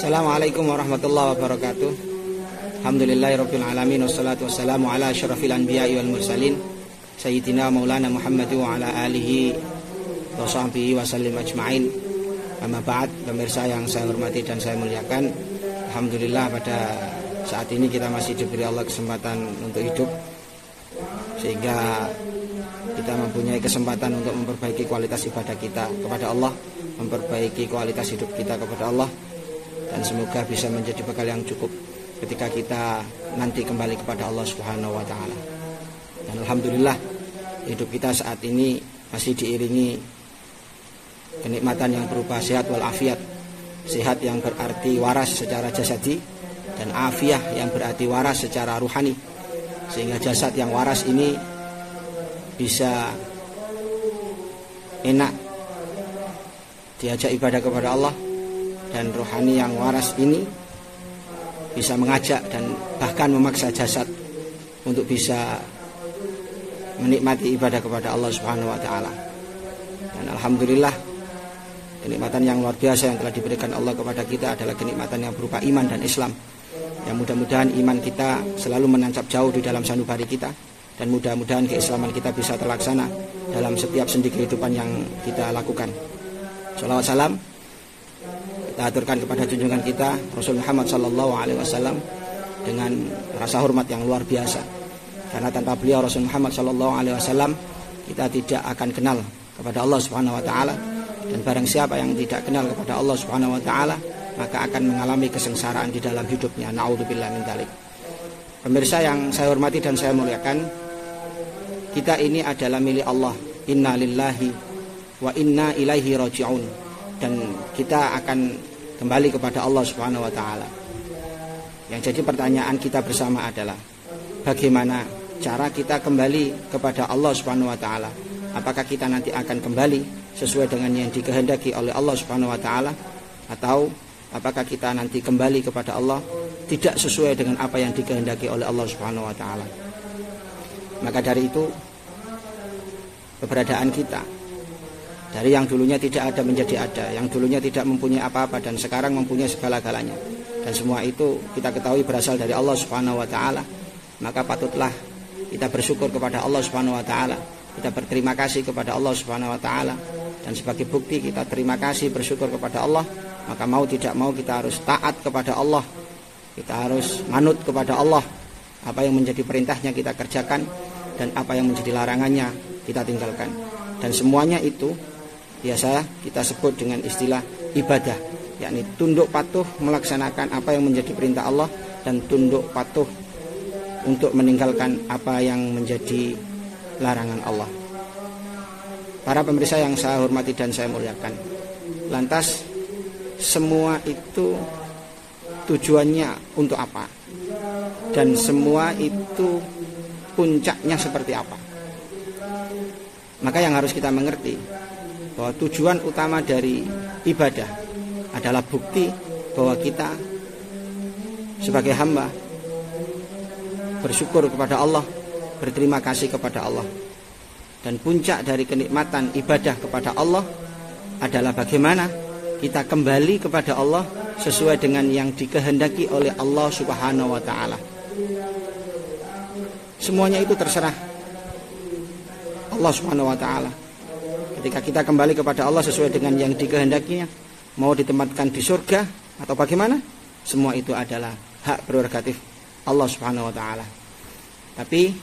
Assalamualaikum warahmatullahi wabarakatuh. Alhamdulillahirabbil alamin wassalatu wassalamu ala asyrafil anbiya'i wal mursalin sayyidina maulana Muhammad wa ala alihi wa sahbihi wa sallim ajma'in. Amma ba'd, pemirsa yang saya hormati dan saya muliakan, alhamdulillah pada saat ini kita masih diberi Allah kesempatan untuk hidup, sehingga kita mempunyai kesempatan untuk memperbaiki kualitas ibadah kita kepada Allah, memperbaiki kualitas hidup kita kepada Allah, dan semoga bisa menjadi bekal yang cukup ketika kita nanti kembali kepada Allah Subhanahu wa taala. Dan alhamdulillah hidup kita saat ini masih diiringi kenikmatan yang berupa sehat wal afiat. Sehat yang berarti waras secara jasadi, dan afiah yang berarti waras secara ruhani. Sehingga jasad yang waras ini bisa enak diajak ibadah kepada Allah, dan rohani yang waras ini bisa mengajak dan bahkan memaksa jasad untuk bisa menikmati ibadah kepada Allah Subhanahu wa taala. Dan alhamdulillah kenikmatan yang luar biasa yang telah diberikan Allah kepada kita adalah kenikmatan yang berupa iman dan Islam. Yang mudah-mudahan iman kita selalu menancap jauh di dalam sanubari kita, dan mudah-mudahan keislaman kita bisa terlaksana dalam setiap sendi kehidupan yang kita lakukan. Shalawat salam kita aturkan kepada junjungan kita Rasul Muhammad SAW dengan rasa hormat yang luar biasa, karena tanpa beliau Rasul Muhammad SAW kita tidak akan kenal kepada Allah Subhanahu wa taala, dan barang siapa yang tidak kenal kepada Allah Subhanahu wa taala maka akan mengalami kesengsaraan di dalam hidupnya. Naudzubillah min dzalik. Pemirsa yang saya hormati dan saya muliakan, kita ini adalah milik Allah. Inna lillahi wa inna ilaihi raji'un. Dan kita akan kembali kepada Allah Subhanahu wa taala. Yang jadi pertanyaan kita bersama adalah bagaimana cara kita kembali kepada Allah Subhanahu wa taala? Apakah kita nanti akan kembali sesuai dengan yang dikehendaki oleh Allah Subhanahu wa taala, atau apakah kita nanti kembali kepada Allah tidak sesuai dengan apa yang dikehendaki oleh Allah Subhanahu wa taala? Maka dari itu, keberadaan kita dari yang dulunya tidak ada menjadi ada, yang dulunya tidak mempunyai apa-apa dan sekarang mempunyai segala-galanya, dan semua itu kita ketahui berasal dari Allah Subhanahu wa taala. Maka patutlah kita bersyukur kepada Allah Subhanahu wa taala, kita berterima kasih kepada Allah Subhanahu wa taala, dan sebagai bukti kita terima kasih bersyukur kepada Allah, maka mau tidak mau kita harus taat kepada Allah, kita harus manut kepada Allah. Apa yang menjadi perintahnya kita kerjakan, dan apa yang menjadi larangannya kita tinggalkan. Dan semuanya itu biasa kita sebut dengan istilah ibadah, yakni tunduk patuh melaksanakan apa yang menjadi perintah Allah, dan tunduk patuh untuk meninggalkan apa yang menjadi larangan Allah. Para pemirsa yang saya hormati dan saya muliakan, lantas semua itu tujuannya untuk apa? Dan semua itu puncaknya seperti apa? Maka yang harus kita mengerti bahwa tujuan utama dari ibadah adalah bukti bahwa kita sebagai hamba bersyukur kepada Allah, berterima kasih kepada Allah. Dan puncak dari kenikmatan ibadah kepada Allah adalah bagaimana kita kembali kepada Allah sesuai dengan yang dikehendaki oleh Allah Subhanahu wa taala. Semuanya itu terserah Allah Subhanahu wa taala. Ketika kita kembali kepada Allah sesuai dengan yang dikehendakinya, mau ditempatkan di surga atau bagaimana, semua itu adalah hak prerogatif Allah Subhanahu wa taala. Tapi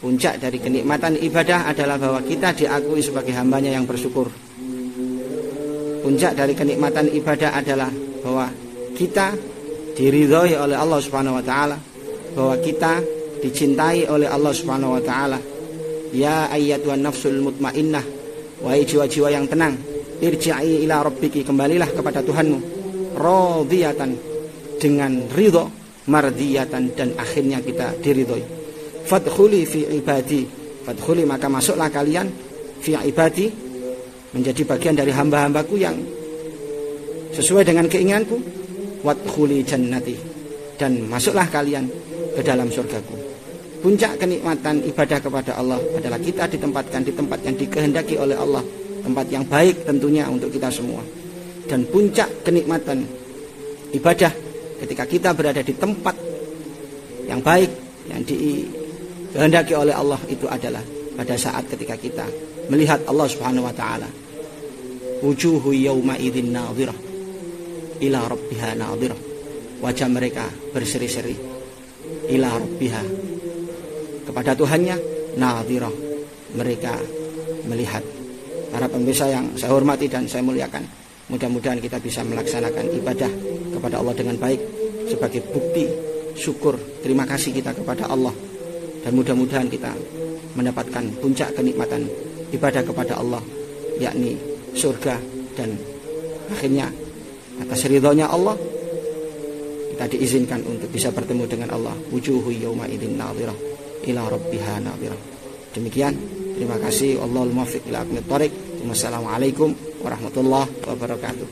puncak dari kenikmatan ibadah adalah bahwa kita diakui sebagai hambanya yang bersyukur. Puncak dari kenikmatan ibadah adalah bahwa kita diridhoi oleh Allah Subhanahu wa taala, bahwa kita dicintai oleh Allah Subhanahu wa taala. Ya ayyatuhan nafsul mutmainnah, wahai jiwa-jiwa yang tenang, irji'i ila rabbiki, kembalilah kepada Tuhanmu, radiyatan, dengan ridho, mardiyatan, dan akhirnya kita diridhoi. Fadkhuli fi ibadi, fadkhuli, maka masuklah kalian fi ibadi, menjadi bagian dari hamba-hambaku yang sesuai dengan keinginanku. Wadkhuli jannati, dan masuklah kalian ke dalam surgaku. Puncak kenikmatan ibadah kepada Allah adalah kita ditempatkan di tempat yang dikehendaki oleh Allah, tempat yang baik tentunya untuk kita semua. Dan puncak kenikmatan ibadah, ketika kita berada di tempat yang baik, yang dikehendaki oleh Allah, itu adalah pada saat ketika kita melihat Allah Subhanahu wa taala. Wujuhu yawma idzin nadhirah ila rabbiha nadhirah. Wajah mereka berseri-seri ila rabbiha, kepada Tuhannya, nadhirah, mereka melihat. Para pemirsa yang saya hormati dan saya muliakan, mudah-mudahan kita bisa melaksanakan ibadah kepada Allah dengan baik sebagai bukti syukur terima kasih kita kepada Allah, dan mudah-mudahan kita mendapatkan puncak kenikmatan ibadah kepada Allah, yakni surga, dan akhirnya atas ridhonya Allah kita diizinkan untuk bisa bertemu dengan Allah. Wujuhu yawma idzin nadhirah ila rabbiha nadhirah. Demikian, terima kasih. Wallahul muwaffiq ila aqwamit thoriq. Wassalamualaikum warahmatullahi wabarakatuh.